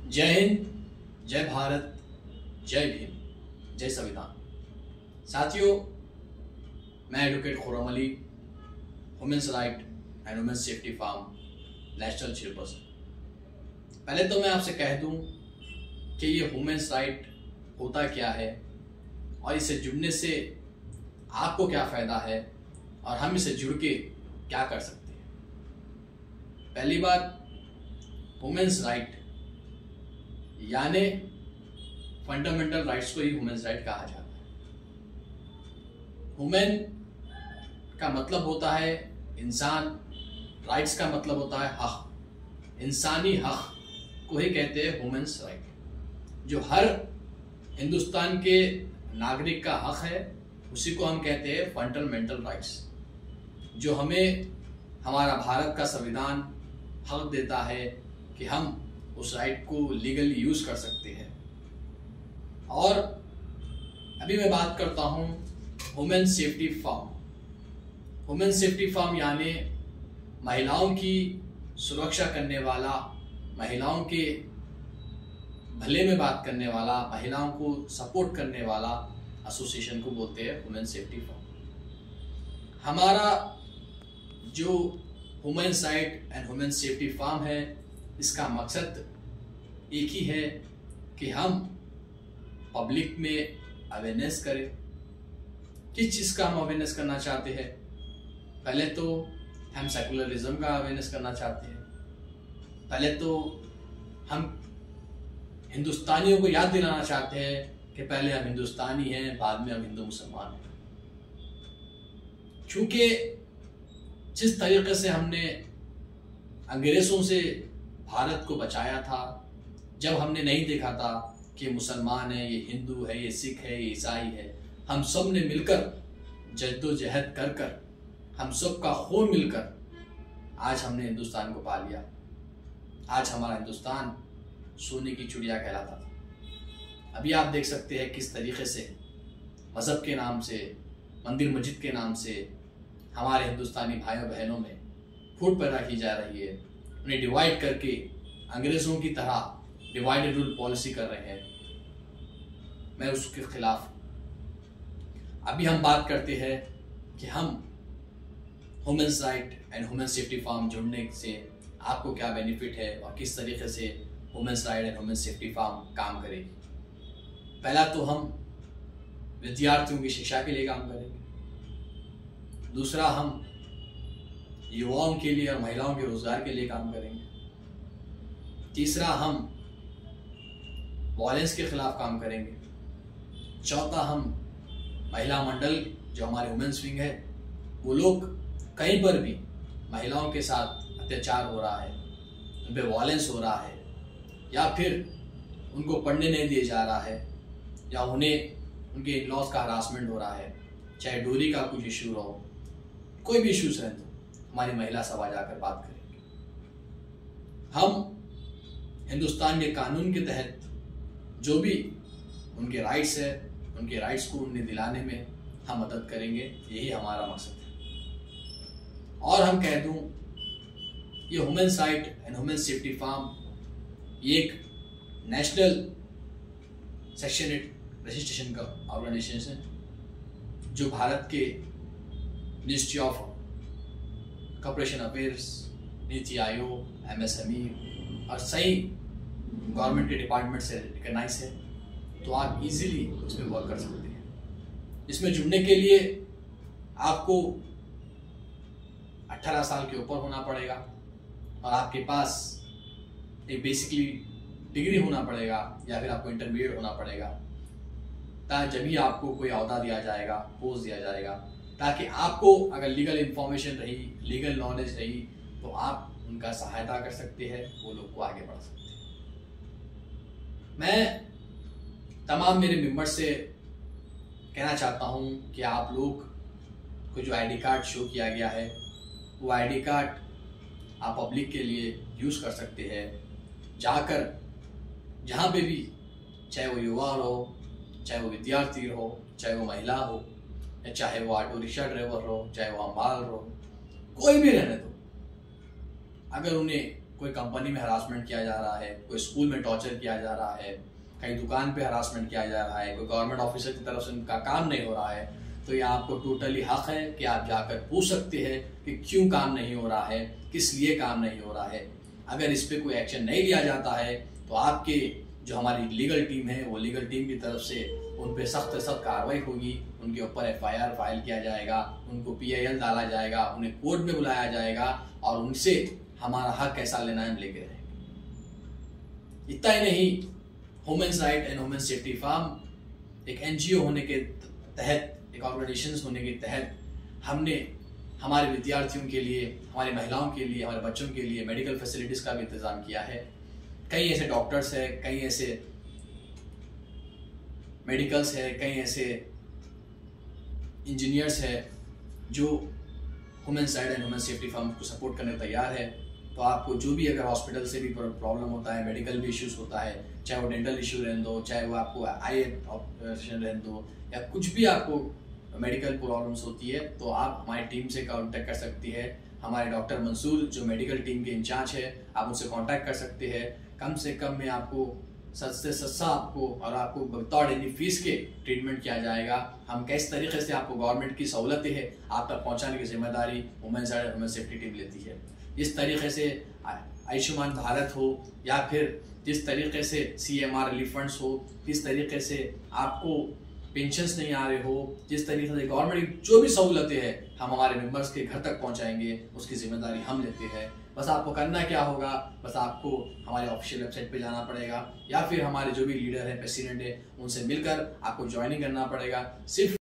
जय हिंद, जय भारत, जय भीम, जय संविधान। साथियों, मैं advocate Khurram Ali, women's right and women's safety forum national chairperson. पहले तो मैं आपसे कह दूं कि ये वुमेन्स राइट होता क्या है और इससे जुड़ने से आपको क्या फ़ायदा है और हम इससे जुड़ के क्या कर सकते हैं। पहली बात, वुमेन्स राइट यानी फंडामेंटल राइट्स को ही वुमेन्स राइट कहा जाता है। वुमेन का मतलब होता है इंसान, राइट्स का मतलब होता है हक। इंसानी हक को ही कहते हैं वुमेन्स राइट, जो हर हिंदुस्तान के नागरिक का हक है, उसी को हम कहते हैं फंडामेंटल राइट्स, जो हमें हमारा भारत का संविधान हक देता है कि हम उस राइट को लीगली यूज कर सकते हैं। और अभी मैं बात करता हूं women safety forum. Women safety forum यानी महिलाओं की सुरक्षा करने वाला, महिलाओं के भले में बात करने वाला, महिलाओं को सपोर्ट करने वाला एसोसिएशन को बोलते हैं वुमेन सेफ्टी फार्म। हमारा जो women right and women safety forum है, इसका मकसद एक ही है कि हम पब्लिक में अवेयरनेस करें। किस चीज़ का हम अवेयरनेस करना चाहते हैं? पहले तो हम सेकुलरिज्म का अवेयरनेस करना चाहते हैं। पहले तो हम हिंदुस्तानियों को याद दिलाना चाहते हैं कि पहले हम हिंदुस्तानी हैं, बाद में हम हिंदू मुसलमान हैं। क्योंकि जिस तरीके से हमने अंग्रेज़ों से भारत को बचाया था, जब हमने नहीं देखा था कि मुसलमान है, ये हिंदू है, ये सिख है, ये ईसाई है, हम सब ने मिलकर जद्दोजहद कर कर, हम सब का खून मिलकर आज हमने हिंदुस्तान को पा लिया। आज हमारा हिंदुस्तान सोने की चिड़िया कहलाता था। अभी आप देख सकते हैं किस तरीके से मज़हब के नाम से, मंदिर मस्जिद के नाम से हमारे हिंदुस्तानी भाइयों बहनों में फूट पैदा की जा रही है। उन्हें डिवाइड करके अंग्रेज़ों की तरह डिवाइडेड रूल पॉलिसी कर रहे हैं। मैं उसके खिलाफ। अभी हम बात करते हैं कि हम women's right and women safety forum जुड़ने से आपको क्या बेनिफिट है और किस तरीके से women's right and women safety forum काम करेगी। पहला तो हम विद्यार्थियों की शिक्षा के लिए काम करेंगे। दूसरा, हम युवाओं के लिए और महिलाओं के रोजगार के लिए काम करेंगे। तीसरा, हम वायलेंस के खिलाफ काम करेंगे। चौथा, हम महिला मंडल जो हमारे वुमेन्स विंग है, वो लोग कहीं पर भी महिलाओं के साथ अत्याचार हो रहा है, उन पर वायलेंस हो रहा है, या फिर उनको पढ़ने नहीं दिया जा रहा है, या उन्हें उनके इन लॉज का हरासमेंट हो रहा है, चाहे डोरी का कुछ इशू हो, कोई भी इशूज रहे, तो हमारी महिला सभा जाकर बात करेंगे। हम हिंदुस्तान के कानून के तहत जो भी उनके राइट्स है, उनके राइट्स को उन्हें दिलाने में हम मदद करेंगे। यही हमारा मकसद है। और हम कह दूं, ये women's right and women safety forum ये एक नेशनल सेक्शन 8 रजिस्ट्रेशन का ऑर्गेनाइजेशन है, जो भारत के ministry of corporation affairs, NITI Aayog, MSME और सही गवर्नमेंट के डिपार्टमेंट से रिकॉग्नाइज है। तो आप इजीली उसमें वर्क कर सकते हैं। इसमें जुड़ने के लिए आपको 18 साल के ऊपर होना पड़ेगा और आपके पास एक बेसिकली डिग्री होना पड़ेगा, या फिर आपको इंटरमीडिएट होना पड़ेगा, ताकि जब भी आपको कोई अहदा दिया जाएगा, पोस्ट दिया जाएगा, ताकि आपको अगर लीगल इंफॉर्मेशन रही, लीगल नॉलेज रही, तो आप उनका सहायता कर सकते हैं, वो लोग को आगे बढ़ा सकते हैं। मैं तमाम मेरे मेंबर्स से कहना चाहता हूं कि आप लोग को जो आईडी कार्ड शो किया गया है, वो आईडी कार्ड आप पब्लिक के लिए यूज़ कर सकते हैं। जाकर जहाँ पे भी, चाहे वो युवा हो, चाहे वो विद्यार्थी हो, चाहे वो महिला हो, चाहे वो ऑटो रिक्शा ड्राइवर हो, चाहे वो अम्बाल हो, कोई भी रहने दो, अगर उन्हें कोई कंपनी में हरासमेंट किया जा रहा है, कोई स्कूल में टॉर्चर किया जा रहा है, कहीं दुकान पे हरासमेंट किया जा रहा है, कोई गवर्नमेंट ऑफिसर की तरफ से उनका काम नहीं हो रहा है, तो ये आपको टोटली हक है कि आप जाकर पूछ सकते हैं कि क्यों काम नहीं हो रहा है, किस लिए काम नहीं हो रहा है। अगर इस पे कोई एक्शन नहीं लिया जाता है तो आपके जो हमारी लीगल टीम है वो लीगल टीम की तरफ से उन पे सख्त कार्रवाई होगी, उनके ऊपर FIR फाइल किया जाएगा, उनको PIL डाला जाएगा, उन्हें कोर्ट में बुलाया जाएगा और उनसे हमारा हक कैसा लेना है हम लेके रहेंगे। इतना ही नहीं, human right and human safety firm एक NGO होने के तहत, एक ऑर्गेनाइजेशन होने के तहत हमने हमारे विद्यार्थियों के लिए, हमारी महिलाओं के लिए, हमारे बच्चों के लिए मेडिकल फैसिलिटीज़ का भी इंतज़ाम किया है। कई ऐसे डॉक्टर्स है, कई ऐसे मेडिकल्स है, कई ऐसे इंजीनियर्स है जो human right and human safety firm को सपोर्ट करने तैयार है। तो आपको जो भी अगर हॉस्पिटल से भी प्रॉब्लम होता है, मेडिकल भी इश्यूज होता है, चाहे वो डेंटल इशू रहने दो, चाहे वो आपको आई ऑपरेशन रहने दो, या कुछ भी आपको मेडिकल प्रॉब्लम्स होती है, तो आप हमारी टीम से कांटेक्ट कर सकती है। हमारे डॉक्टर मंसूर जो मेडिकल टीम के इंचार्ज है, आप उनसे कांटेक्ट कर सकते हैं। कम से कम में आपको सस्ते सस्ता आपको और आपको विदाउट एनी फीस के ट्रीटमेंट किया जाएगा। हम किस तरीके से आपको गवर्नमेंट की सहूलतें है आप तक पहुंचाने की जिम्मेदारी women right and women safety team लेती है। इस तरीके से आयुष्मान भारत हो या फिर जिस तरीके से CMR रिलीफ फंड्स हो, जिस तरीके से आपको पेंशन्स नहीं आ रहे हो, जिस तरीके से गवर्नमेंट की जो भी सहूलतें हैं हम हमारे मेंबर्स के घर तक पहुंचाएंगे, उसकी जिम्मेदारी हम लेते हैं। बस आपको करना क्या होगा, बस आपको हमारे ऑफिशियल वेबसाइट पे जाना पड़ेगा या फिर हमारे जो भी लीडर है, प्रेसिडेंट है, उनसे मिलकर आपको ज्वाइनिंग करना पड़ेगा। सिर्फ